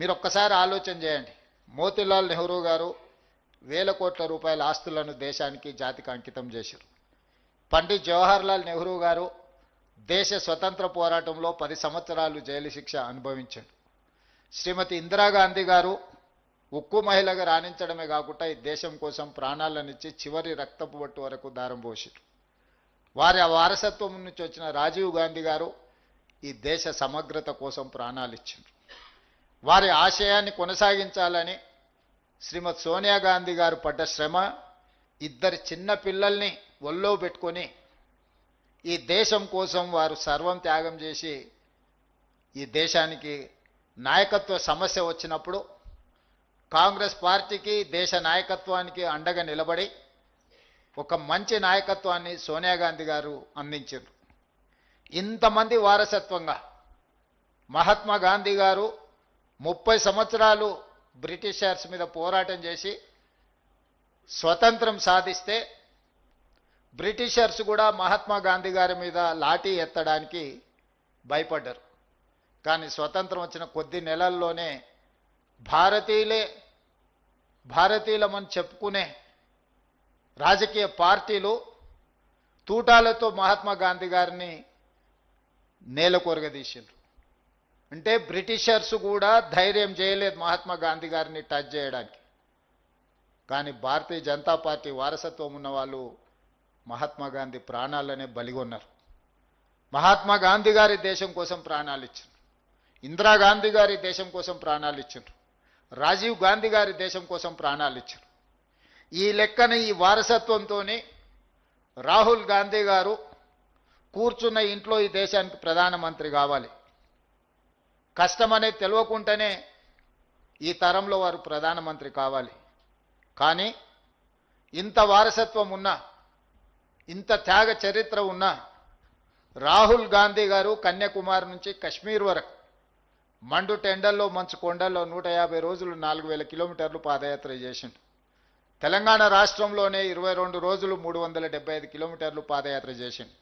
మీరు ఒక్కసారి ఆలోచన చేయండి. మోతీలాల్ నెహ్రూ గారు వేల కోట్ల రూపాయల ఆస్తులను దేశానికి జాతికి అంకితం చేశారు. పండిట్ జవహర్లాల్ నెహ్రూ గారు దేశ స్వతంత్ర పోరాటంలో 10 సంవత్సరాలు జైలు శిక్ష అనుభవించారు. శ్రీమతి ఇందిరాగాంధీ గారు ఉక్కు మహిళగా రాణించడమే కాకుండా ఈ దేశం కోసం ప్రాణాలనిచ్చి చివరి రక్తపు బొట్టు వరకు దారం పోసారు. వారి వారసత్వం నుంచి వచ్చిన రాజీవ్ గాంధీ గారు ఈ దేశ సమగ్రత కోసం ప్రాణాలు ఇచ్చారు. వారి ఆశయాన్ని కొనసాగించాలని శ్రీమతి సోనియా గాంధీ గారు పడ్డ శ్రమ, ఇద్దరు చిన్న పిల్లల్ని ఒళ్ళో పెట్టుకొని ఈ దేశం కోసం వారు సర్వం త్యాగం చేసి ఈ దేశానికి నాయకత్వ సమస్య వచ్చినప్పుడు కాంగ్రెస్ పార్టీకి దేశ నాయకత్వానికి అండగా నిలబడి ఒక మంచి నాయకత్వాన్ని సోనియా గాంధీ గారు అందించారు. ఇంతమంది వారసత్వంగా మహాత్మా గాంధీ గారు 30 సంవత్సరాలు బ్రిటిషర్స్ మీద పోరాటం చేసి స్వతంత్రం సాధిస్తే బ్రిటిషర్స్ కూడా మహాత్మా గాంధీ గారి మీద లాఠీ ఎత్తడానికి భయపడ్డారు. కానీ స్వతంత్రం వచ్చిన కొద్ది నెలల్లోనే భారతీయులమని చెప్పుకునే రాజకీయ పార్టీలు తూటాలతో మహాత్మా గాంధీ గారిని నేలకొరగదీసిండ్రు. అంటే బ్రిటిషర్స్ కూడా ధైర్యం చేయలేదు మహాత్మా గాంధీ గారిని టచ్ చేయడానికి. కానీ భారతీయ జనతా పార్టీ వారసత్వం ఉన్న వాళ్ళు మహాత్మా గాంధీ ప్రాణాలనే బలిగొన్నారు. మహాత్మా గాంధీ గారి దేశం కోసం ప్రాణాలు ఇచ్చారు. ఇందిరాగాంధీ గారి దేశం కోసం ప్రాణాలు ఇచ్చారు. రాజీవ్ గాంధీ గారి దేశం కోసం ప్రాణాలు ఇచ్చారు. ఈ లెక్కన ఈ వారసత్వంతోనే రాహుల్ గాంధీ గారు కూర్చున్న ఇంట్లో ఈ దేశానికి ప్రధానమంత్రి కావాలి. కష్టమనేది తెలియకుండానే ఈ తరంలో వారు ప్రధానమంత్రి కావాలి. కానీ ఇంత వారసత్వం ఉన్నా, ఇంత త్యాగ చరిత్ర ఉన్నా రాహుల్ గాంధీ గారు కన్యాకుమారి నుంచి కశ్మీర్ వరకు మండు టెండల్లో మంచు కొండల్లో 150 రోజులు 4000 కిలోమీటర్లు పాదయాత్ర చేసిండు. తెలంగాణ రాష్ట్రంలోనే 22 రోజులు 375 కిలోమీటర్లు పాదయాత్ర చేసిండు.